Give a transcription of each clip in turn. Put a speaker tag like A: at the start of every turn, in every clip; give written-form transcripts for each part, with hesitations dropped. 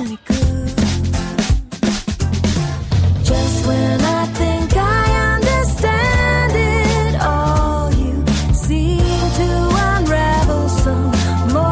A: any good. Just when I think I understand it all, you seem to unravel some more.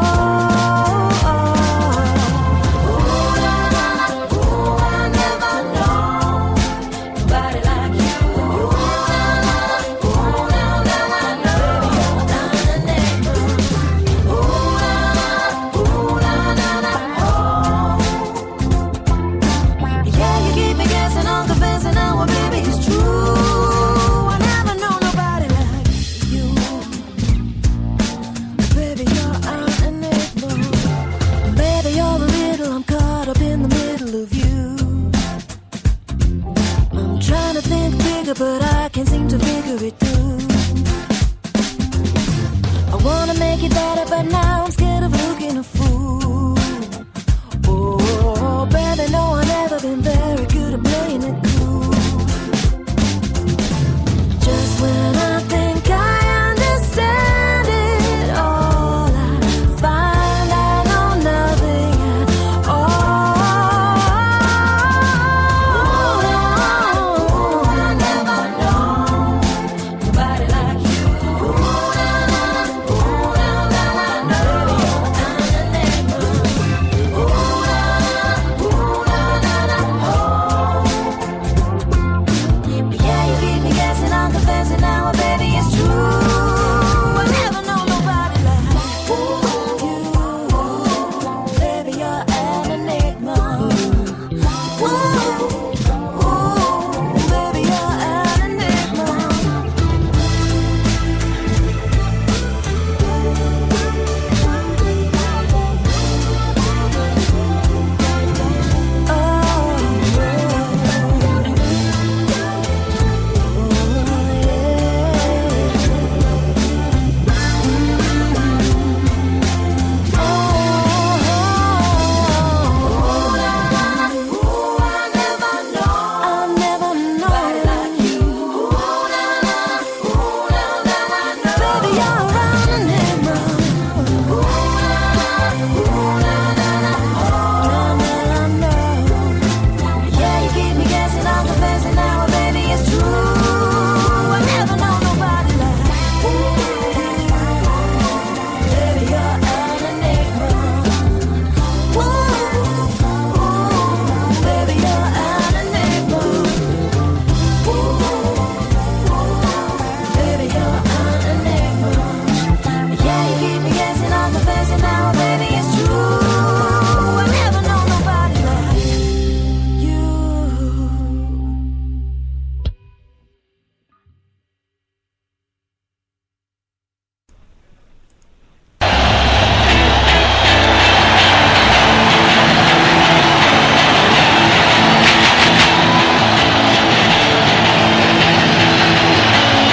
A: But I can't seem to figure it through. I wanna make it better, but now I'm scared of looking a fool. Oh, baby, no, I've never been very good at playing it cool. Just when I think I understand it all, I find I know nothing at all.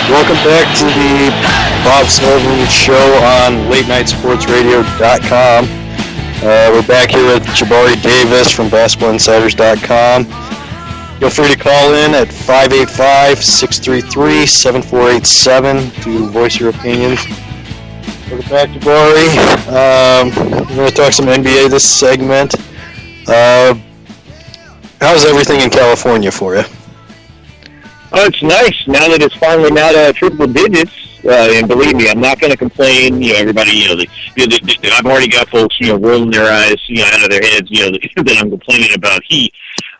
B: Welcome back to the Bob Sullivan Show on LateNightSportsRadio.com. We're back here with Jabari Davis from BasketballInsiders.com. Feel free to call in at 585-633-7487 to voice your opinions. Welcome back, Jabari. We're going to talk some NBA this segment. How's everything in California for you?
C: Oh, it's nice now that it's finally not triple digits. And believe me, I'm not going to complain. Everybody, I've already got folks, rolling their eyes, out of their heads, that I'm complaining about heat.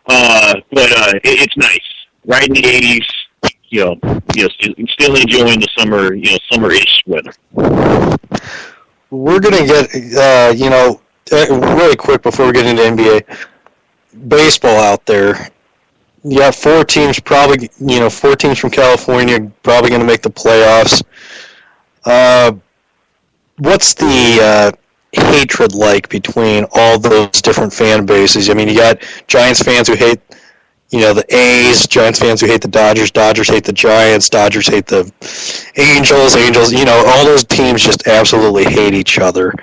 C: But it's nice, right in the 80s. Still enjoying the summer, summer-ish weather.
B: We're going to get, really quick before we get into NBA, baseball out there. You got four teams from California probably going to make the playoffs. What's the hatred like between all those different fan bases? I mean, you got Giants fans who hate, the A's, Giants fans who hate the Dodgers hate the Giants, Dodgers hate the Angels, all those teams just absolutely hate each other.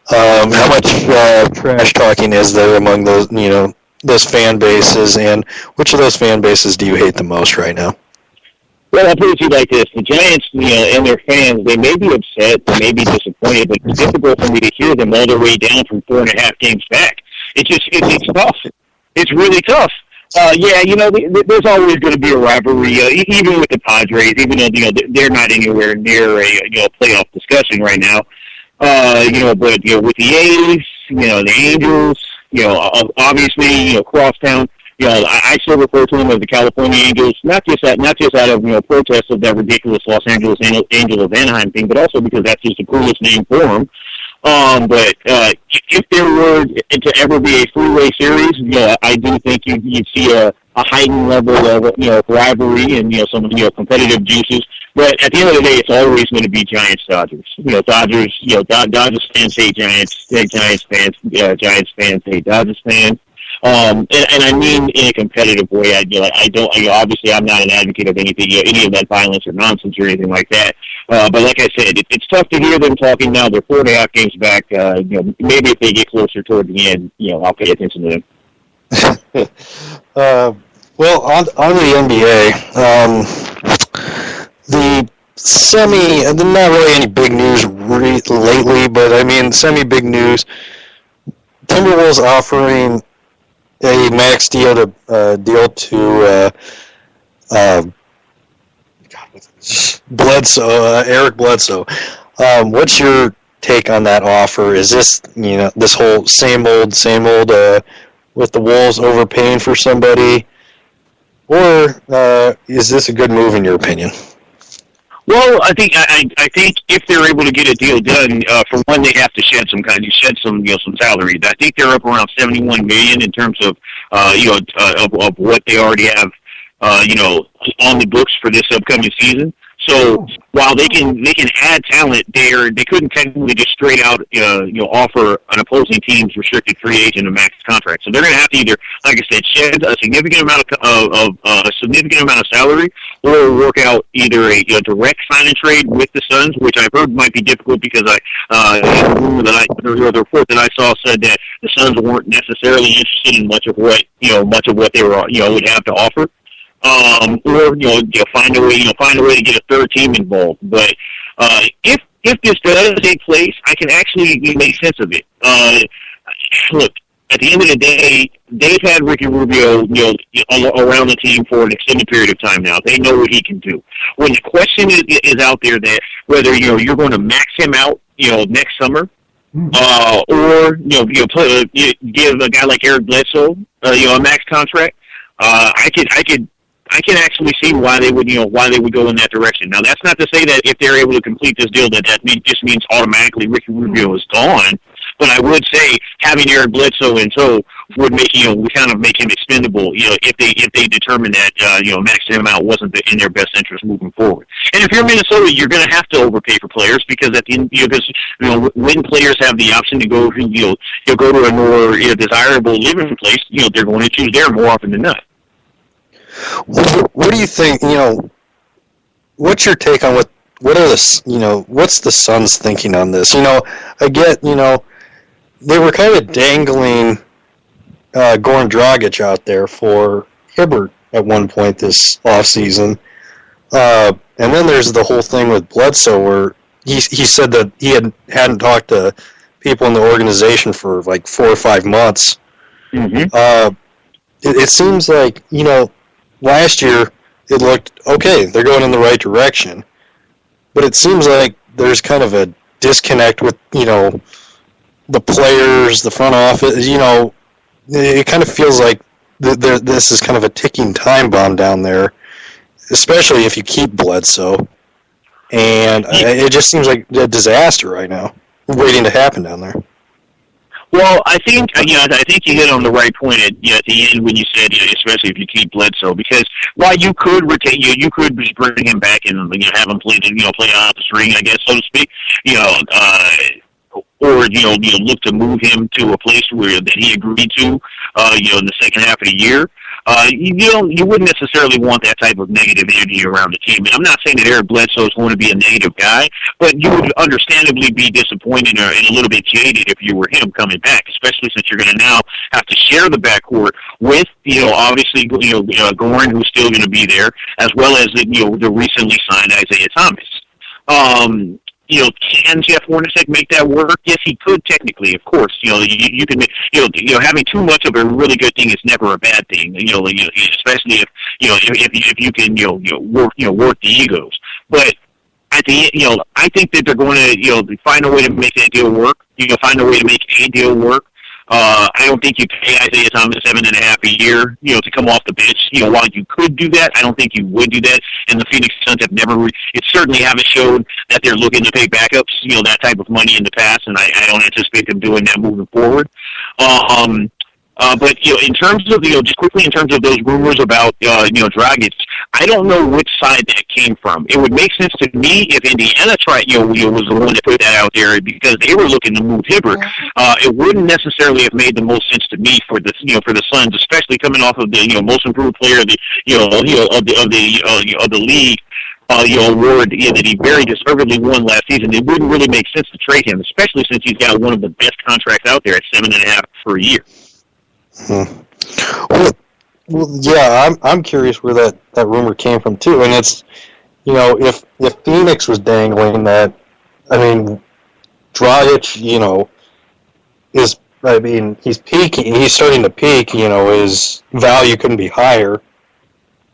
B: How much trash talking is there among those, those fan bases, and which of those fan bases do you hate the most right now?
C: Well, I'll put it to you like this. The Giants, and their fans, they may be upset, they may be disappointed, but it's difficult for me to hear them all the way down from 4.5 games back. It's tough. It's really tough. Yeah, there's always going to be a rivalry, even with the Padres, even though they're not anywhere near a playoff discussion right now. But with the A's, the Angels, obviously, crosstown. I still refer to them as the California Angels, not just out of protest of that ridiculous Los Angeles Angels of Anaheim thing, but also because that's just the coolest name for them. But if there were to ever be a three-way series, I do think you'd see a heightened level of rivalry and some competitive juices. But at the end of the day, it's always going to be Giants Dodgers. Dodgers fans hate Giants. Giants fans hate Dodgers fans. And I mean in a competitive way. I don't. Obviously, I'm not an advocate of anything, any of that violence or nonsense or anything like that. But like I said, it's tough to hear them talking now. They're 4.5 games back. Maybe if they get closer toward the end, I'll pay attention to them.
B: Well, on the NBA, there's not really any big news lately, but I mean, semi-big news. Timberwolves offering a max deal to Bledsoe, Eric Bledsoe. What's your take on that offer? Is this this whole same old with the Wolves overpaying for somebody, or is this a good move in your opinion?
C: Well, I think if they're able to get a deal done, for one, they have to shed some salary. I think they're up around $71 million in terms of of what they already have on the books for this upcoming season. So while they can add talent, they couldn't technically just straight out offer an opposing team's restricted free agent a max contract. So they're going to have to either, like I said, shed a significant amount of salary, or work out either a direct sign and trade with the Suns, which I've heard might be difficult because the report that I saw said that the Suns weren't necessarily interested in much of what they were would have to offer. Or find a way to get a third team involved. But if this does take place, I can actually make sense of it. Look, at the end of the day, they've had Ricky Rubio around the team for an extended period of time now. They know what he can do. When the question is out there that whether you're going to max him out next summer, or give a guy like Eric Bledsoe a max contract, I can actually see why they would go in that direction. Now, that's not to say that if they're able to complete this deal, that just means automatically Ricky Rubio is gone. But I would say having Eric Bledsoe in tow would make kind of make him expendable. If they determine that maxing him out wasn't in their best interest moving forward. And if you're Minnesota, you're going to have to overpay for players because at the end, when players have the option to go to a more desirable living place, they're going to choose there more often than not.
B: What do you think? What's your take on what's the Suns thinking on this? I get, they were kind of dangling Goran Dragic out there for Hibbert at one point this offseason. And then there's the whole thing with Bledsoe where he said that he hadn't talked to people in the organization for like 4 or 5 months. Mm-hmm. It seems like, last year, it looked okay. They're going in the right direction. But it seems like there's kind of a disconnect with, the players, the front office. It kind of feels like this is kind of a ticking time bomb down there, especially if you keep Bledsoe. And it just seems like a disaster right now, waiting to happen down there.
C: Well, I think you hit on the right point at the end when you said, especially if you keep Bledsoe, because while you could retain, you could just bring him back and have him play out the string, I guess, so to speak, or look to move him to a place that he agreed to, in the second half of the year. You wouldn't necessarily want that type of negative energy around the team. And I'm not saying that Eric Bledsoe is going to be a negative guy, but you would understandably be disappointed and a little bit jaded if you were him coming back, especially since you're going to now have to share the backcourt with, obviously, Goran, who's still going to be there, as well as the recently signed Isaiah Thomas. can Jeff Hornacek make that work? Yes, he could technically, of course. You can make, having too much of a really good thing is never a bad thing. Especially if you can, work the egos. But at the end, I think that they're going to, find a way to make that deal work. Find a way to make a deal work. I don't think you pay Isaiah Thomas $7.5 a year, to come off the bench. While you could do that, I don't think you would do that. And the Phoenix Suns have never, it certainly haven't showed that they're looking to pay backups, that type of money in the past. And I don't anticipate them doing that moving forward. But in terms of just quickly in terms of those rumors about Dragic, I don't know which side that came from. It would make sense to me if Indiana tried was the one that put that out there because they were looking to move Hibbert. It wouldn't necessarily have made the most sense to me for the for the Suns, especially coming off of the most improved player of the of the league. Award that he very deservedly won last season. It wouldn't really make sense to trade him, especially since he's got one of the best contracts out there at $7.5 per year.
B: Well, yeah, I'm curious where that rumor came from too, and it's if Phoenix was dangling that, I mean, Dragic, he's peaking, he's starting to peak, his value couldn't be higher,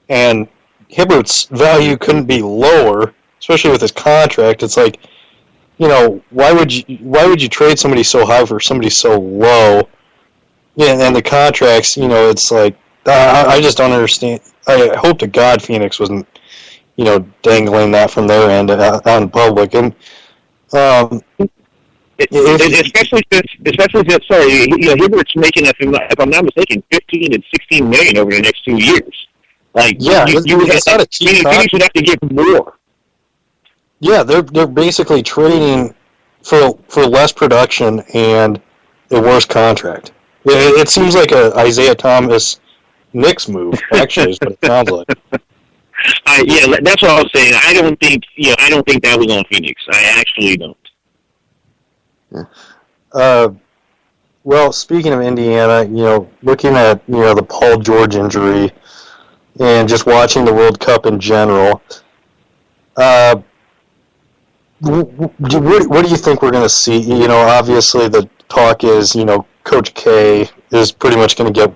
B: and Hibbert's value couldn't be lower, especially with his contract. It's like, why would you trade somebody so high for somebody so low? Yeah, and the contracts, it's like, I just don't understand. I hope to God Phoenix wasn't, dangling that from their end out in public. And
C: especially since Hibbert's making, if I'm not mistaken, $15 and $16 million over the next 2 years. Like,
B: yeah,
C: Phoenix would have to give more.
B: Yeah, they're basically trading for less production and a worse contract. It seems like a Isaiah Thomas Knicks move, actually, is what it sounds like.
C: Yeah, that's what I was saying. I don't think that was on Phoenix. I actually don't.
B: Well, speaking of Indiana, looking at the Paul George injury and just watching the World Cup in general, what do you think we're going to see? Obviously the talk is, Coach K is pretty much going to get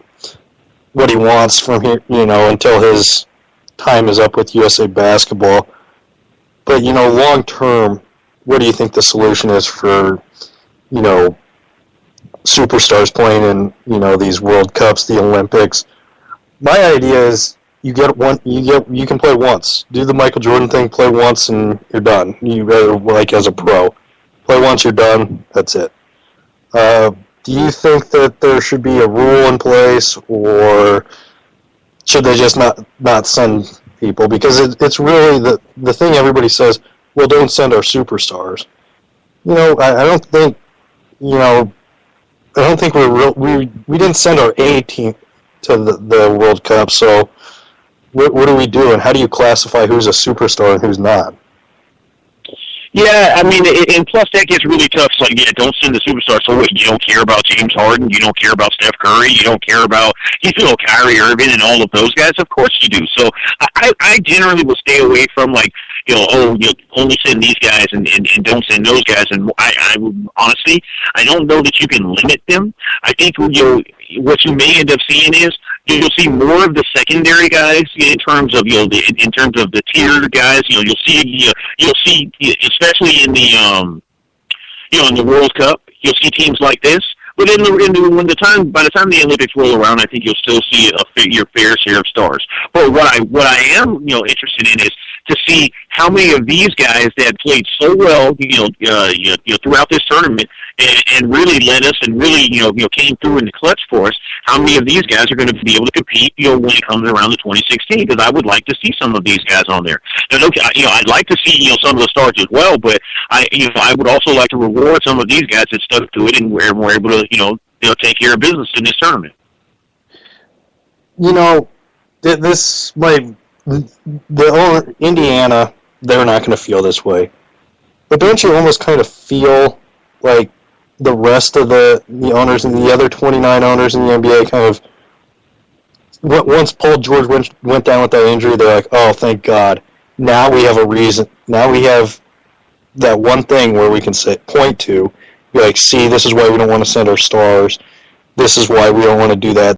B: what he wants from here, until his time is up with USA Basketball. But, long term, what do you think the solution is for, superstars playing in, these World Cups, the Olympics? My idea is you can play once. Do the Michael Jordan thing, play once and you're done. As a pro. Play once, you're done, that's it. Do you think that there should be a rule in place, or should they just not send people? Because it's really the thing everybody says, well, don't send our superstars. I don't think, we didn't send our A team to the World Cup, so what do we do, and how do you classify who's a superstar and who's not?
C: Yeah, I mean, and plus that gets really tough. It's like, don't send the superstar. So what, you don't care about James Harden? You don't care about Steph Curry? You don't care about, Kyrie Irving and all of those guys? Of course you do. So I generally will stay away from, like, only send these guys and don't send those guys. And I honestly, I don't know that you can limit them. I think, what you may end up seeing is, you'll see more of the secondary guys in terms of in terms of the tiered guys. You'll see especially in the in the World Cup, you'll see teams like this. But by the time the Olympics roll around, I think you'll still see your fair share of stars. But what I am interested in is to see how many of these guys that played so well throughout this tournament and really led us and really came through in the clutch for us. How many of these guys are going to be able to compete when it comes around to 2016? Because I would like to see some of these guys on there. And I'd like to see some of the stars as well, but I would also like to reward some of these guys that stuck to it and were able to take care of business in this tournament.
B: Indiana, they're not going to feel this way. But don't you almost kind of feel like the rest of the owners and the other 29 owners in the NBA kind of, once Paul George went down with that injury, they're like, oh, thank God. Now we have a reason. Now we have that one thing where we can point to, be like, see, this is why we don't want to send our stars. This is why we don't want to do that.